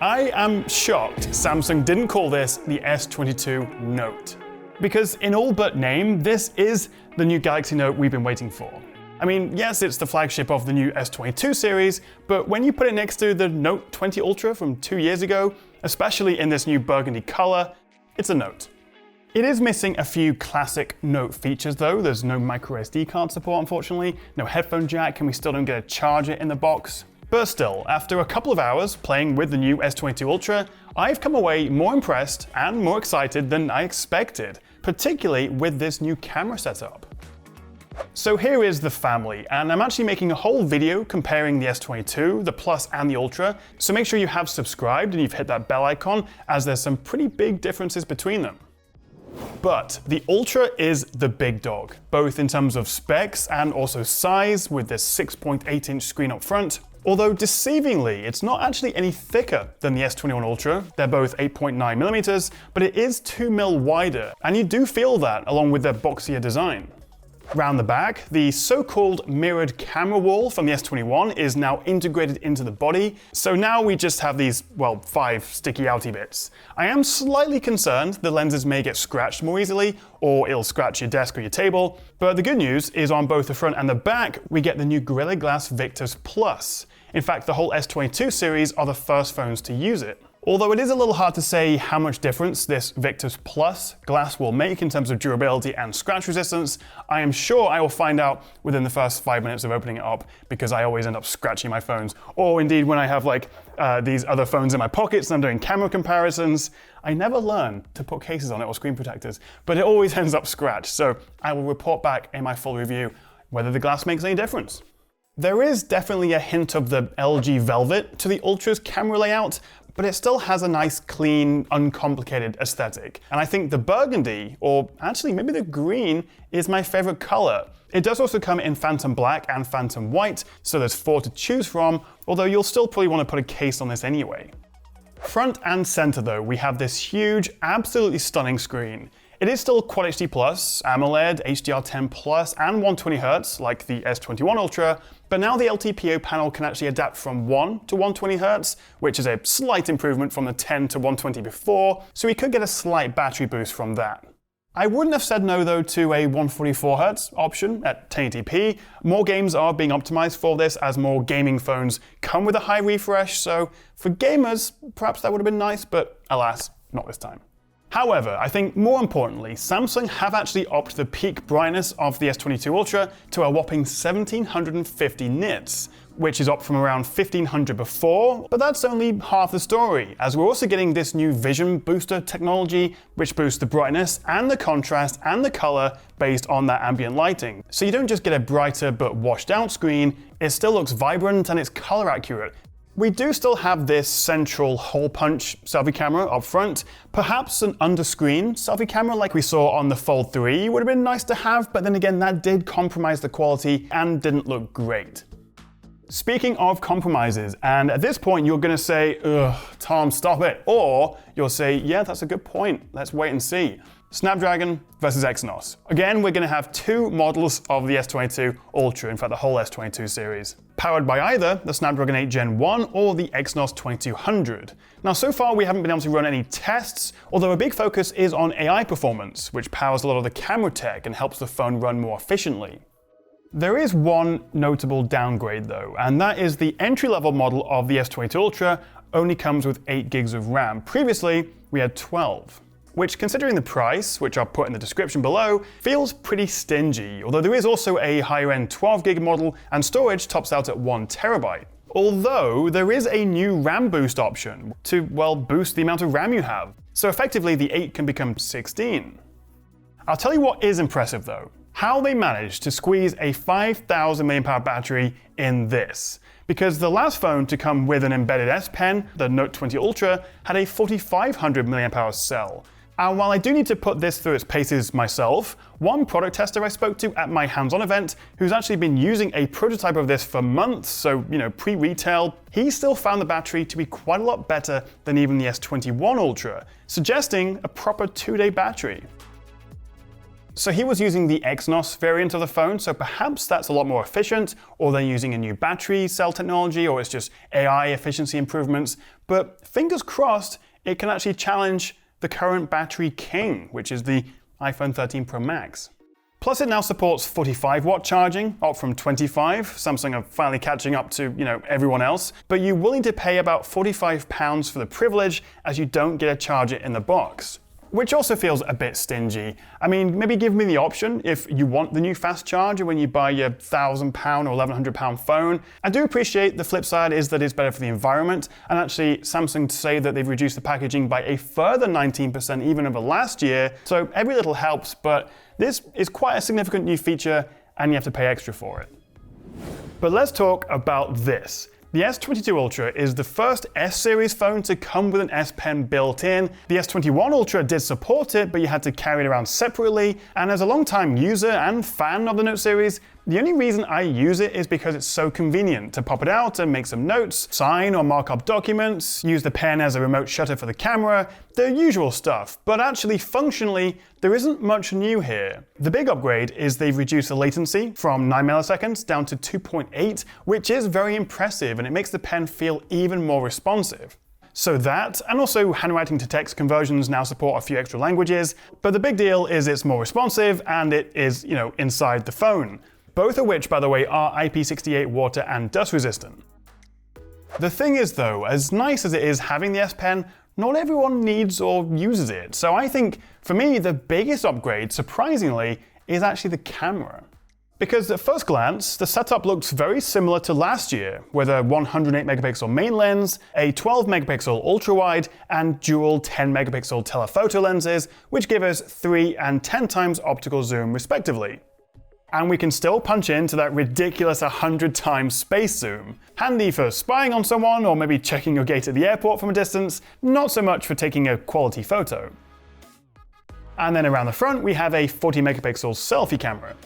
I am shocked Samsung didn't call this the S22 Note. Because in all but name, this is the new Galaxy Note we've been waiting for. I mean, yes, it's the flagship of the new S22 series, but when you put it next to the Note 20 Ultra from 2 years ago, especially in this new burgundy color, it's a Note. It is missing a few classic Note features though. There's no microSD card support, unfortunately, no headphone jack, and we still don't get a charger in the box. But still, after a couple of hours playing with the new S22 Ultra, I've come away more impressed and more excited than I expected, particularly with this new camera setup. So here is the family, and I'm actually making a whole video comparing the S22, the Plus and the Ultra, so make sure you have subscribed and you've hit that bell icon, as there's some pretty big differences between them. But the Ultra is the big dog, both in terms of specs and also size, with this 6.8-inch screen up front. Although deceivingly, it's not actually any thicker than the S21 Ultra. They're both 8.9mm, but it is 2mm wider, and you do feel that along with their boxier design. Round the back, the so-called mirrored camera wall from the S21 is now integrated into the body, so now we just have these, well, 5 sticky outy bits. I am slightly concerned the lenses may get scratched more easily, or it'll scratch your desk or your table, but the good news is on both the front and the back, we get the new Gorilla Glass Victus Plus. In fact, the whole S22 series are the first phones to use it. Although it is a little hard to say how much difference this Victus Plus glass will make in terms of durability and scratch resistance, I am sure I will find out within the first 5 minutes of opening it up, because I always end up scratching my phones. Or indeed when I have these other phones in my pockets and I'm doing camera comparisons, I never learn to put cases on it or screen protectors, but it always ends up scratched. So I will report back in my full review whether the glass makes any difference. There is definitely a hint of the LG Velvet to the Ultra's camera layout, but it still has a nice, clean, uncomplicated aesthetic. And I think the burgundy, or actually maybe the green, is my favorite color. It does also come in Phantom Black and Phantom White, so there's 4 to choose from, although you'll still probably want to put a case on this anyway. Front and center though, we have this huge, absolutely stunning screen. It is still Quad HD+, AMOLED, HDR10+, and 120Hz like the S21 Ultra, but now the LTPO panel can actually adapt from 1 to 120Hz, which is a slight improvement from the 10 to 120 before, so we could get a slight battery boost from that. I wouldn't have said no though to a 144Hz option at 1080p. More games are being optimized for this as more gaming phones come with a high refresh, so for gamers, perhaps that would have been nice, but alas, not this time. However, I think more importantly, Samsung have actually upped the peak brightness of the S22 Ultra to a whopping 1750 nits, which is up from around 1500 before, but that's only half the story, as we're also getting this new Vision Booster technology, which boosts the brightness and the contrast and the color based on that ambient lighting. So you don't just get a brighter but washed out screen, it still looks vibrant and it's color accurate. We do still have this central hole punch selfie camera up front. Perhaps an under-screen selfie camera like we saw on the Fold 3 would have been nice to have, but then again that did compromise the quality and didn't look great. Speaking of compromises, and at this point you're going to say, ugh, Tom, stop it, or you'll say, yeah, that's a good point, let's wait and see. Snapdragon versus Exynos. Again, we're going to have 2 models of the S22 Ultra, in fact the whole S22 series, powered by either the Snapdragon 8 Gen 1 or the Exynos 2200. Now so far we haven't been able to run any tests, although a big focus is on AI performance, which powers a lot of the camera tech and helps the phone run more efficiently. There is one notable downgrade though, and that is the entry-level model of the S22 Ultra only comes with 8 gigs of RAM. Previously, we had 12. Which, considering the price, which I'll put in the description below, feels pretty stingy, although there is also a higher-end 12GB model and storage tops out at 1TB. Although there is a new RAM boost option to, well, boost the amount of RAM you have, so effectively the 8 can become 16. I'll tell you what is impressive though, how they managed to squeeze a 5000 mAh battery in this. Because the last phone to come with an embedded S Pen, the Note 20 Ultra, had a 4500 mAh cell. And while I do need to put this through its paces myself, one product tester I spoke to at my hands-on event, who's actually been using a prototype of this for months, so pre-retail, he still found the battery to be quite a lot better than even the S21 Ultra, suggesting a proper 2-day battery. So he was using the Exynos variant of the phone, so perhaps that's a lot more efficient, or they're using a new battery cell technology, or it's just AI efficiency improvements. But fingers crossed, it can actually challenge the current battery king, which is the iPhone 13 Pro Max. Plus it now supports 45-watt charging, up from 25. Samsung are finally catching up to, everyone else. But you will need to pay about £45 for the privilege, as you don't get a charger in the box. Which also feels a bit stingy. I mean, maybe give me the option if you want the new fast charger when you buy your £1,000 or £1,100 phone. I do appreciate the flip side is that it's better for the environment, and actually Samsung say that they've reduced the packaging by a further 19% even over last year, so every little helps, but this is quite a significant new feature and you have to pay extra for it. But let's talk about this. The S22 Ultra is the first S-series phone to come with an S Pen built in. The S21 Ultra did support it, but you had to carry it around separately, and as a long-time user and fan of the Note series, the only reason I use it is because it's so convenient to pop it out and make some notes, sign or mark up documents, use the pen as a remote shutter for the camera, the usual stuff. But actually, functionally, there isn't much new here. The big upgrade is they've reduced the latency from 9 milliseconds down to 2.8, which is very impressive, and it makes the pen feel even more responsive. So that, and also handwriting to text conversions now support a few extra languages, but the big deal is it's more responsive and it is, inside the phone. Both of which, by the way, are IP68 water and dust resistant. The thing is though, as nice as it is having the S Pen, not everyone needs or uses it. So I think, for me, the biggest upgrade, surprisingly, is actually the camera. Because at first glance, the setup looks very similar to last year, with a 108 megapixel main lens, a 12 megapixel ultra-wide, and dual 10 megapixel telephoto lenses, which give us 3 and 10 times optical zoom respectively. And we can still punch into that ridiculous 100 times space zoom. Handy for spying on someone or maybe checking your gate at the airport from a distance, not so much for taking a quality photo. And then around the front we have a 40 megapixel selfie camera.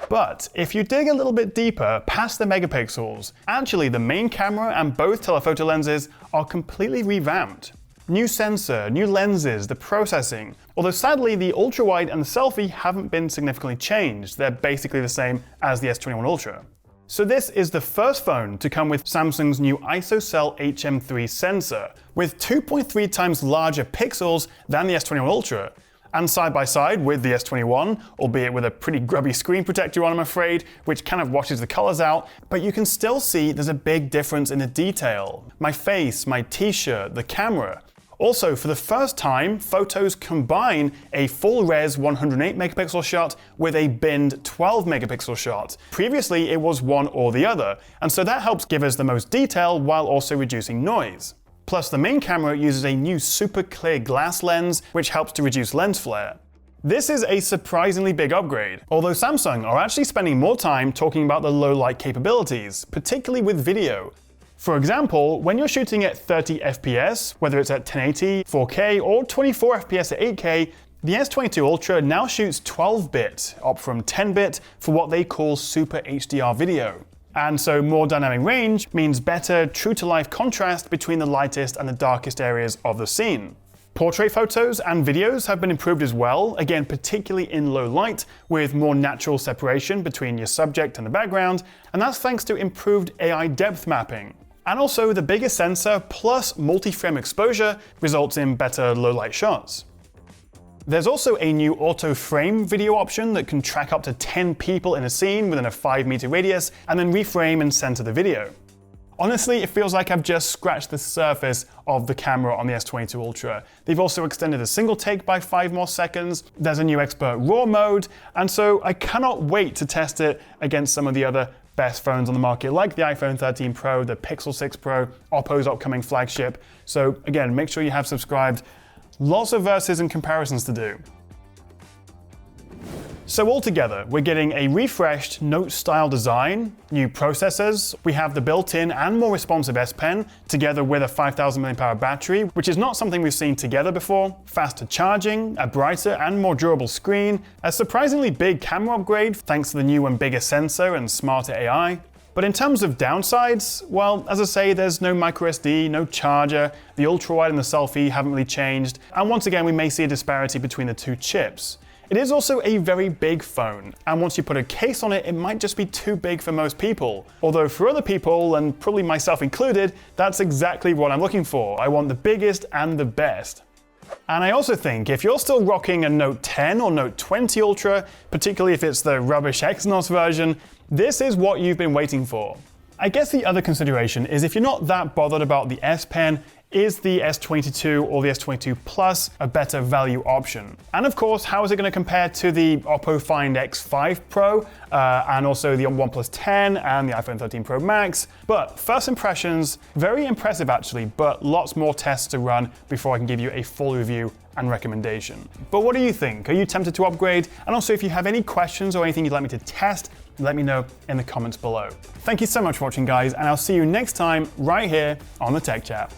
But if you dig a little bit deeper past the megapixels, actually the main camera and both telephoto lenses are completely revamped. New sensor, new lenses, the processing. Although sadly the ultra-wide and the selfie haven't been significantly changed, they're basically the same as the S21 Ultra. So this is the first phone to come with Samsung's new ISOCELL HM3 sensor, with 2.3 times larger pixels than the S21 Ultra. And side by side with the S21, albeit with a pretty grubby screen protector on, I'm afraid, which kind of washes the colors out, but you can still see there's a big difference in the detail. My face, my t-shirt, the camera. Also, for the first time, photos combine a full-res 108 megapixel shot with a binned 12 megapixel shot. Previously, it was one or the other, and so that helps give us the most detail while also reducing noise. Plus, the main camera uses a new super clear glass lens, which helps to reduce lens flare. This is a surprisingly big upgrade, although Samsung are actually spending more time talking about the low light capabilities, particularly with video. For example, when you're shooting at 30 FPS, whether it's at 1080, 4K, or 24 FPS at 8K, the S22 Ultra now shoots 12-bit, up from 10-bit, for what they call Super HDR video. And so more dynamic range means better true-to-life contrast between the lightest and the darkest areas of the scene. Portrait photos and videos have been improved as well, again particularly in low light, with more natural separation between your subject and the background, and that's thanks to improved AI depth mapping. And also the bigger sensor plus multi-frame exposure results in better low light shots. There's also a new auto frame video option that can track up to 10 people in a scene within a 5-meter radius and then reframe and center the video. Honestly, it feels like I've just scratched the surface of the camera on the S22 Ultra. They've also extended a single take by 5 more seconds, there's a new expert RAW mode, and so I cannot wait to test it against some of the other best phones on the market, like the iPhone 13 Pro, the Pixel 6 Pro, Oppo's upcoming flagship. So again, make sure you have subscribed. Lots of versus and comparisons to do. So altogether, we're getting a refreshed Note-style design, new processors, we have the built-in and more responsive S Pen, together with a 5000 mAh battery, which is not something we've seen together before, faster charging, a brighter and more durable screen, a surprisingly big camera upgrade thanks to the new and bigger sensor and smarter AI. But in terms of downsides, well, as I say, there's no microSD, no charger, the ultra-wide and the selfie haven't really changed, and once again we may see a disparity between the two chips. It is also a very big phone, and once you put a case on it, it might just be too big for most people. Although for other people, and probably myself included, that's exactly what I'm looking for. I want the biggest and the best. And I also think if you're still rocking a Note 10 or Note 20 Ultra, particularly if it's the rubbish Exynos version, this is what you've been waiting for. I guess the other consideration is if you're not that bothered about the S Pen, is the S22 or the S22 Plus a better value option? And of course, how is it going to compare to the Oppo Find X5 Pro and also the OnePlus 10 and the iPhone 13 Pro Max? But first impressions, very impressive actually, but lots more tests to run before I can give you a full review and recommendation. But what do you think? Are you tempted to upgrade? And also, if you have any questions or anything you'd like me to test, let me know in the comments below. Thank you so much for watching, guys, and I'll see you next time right here on the Tech Chat.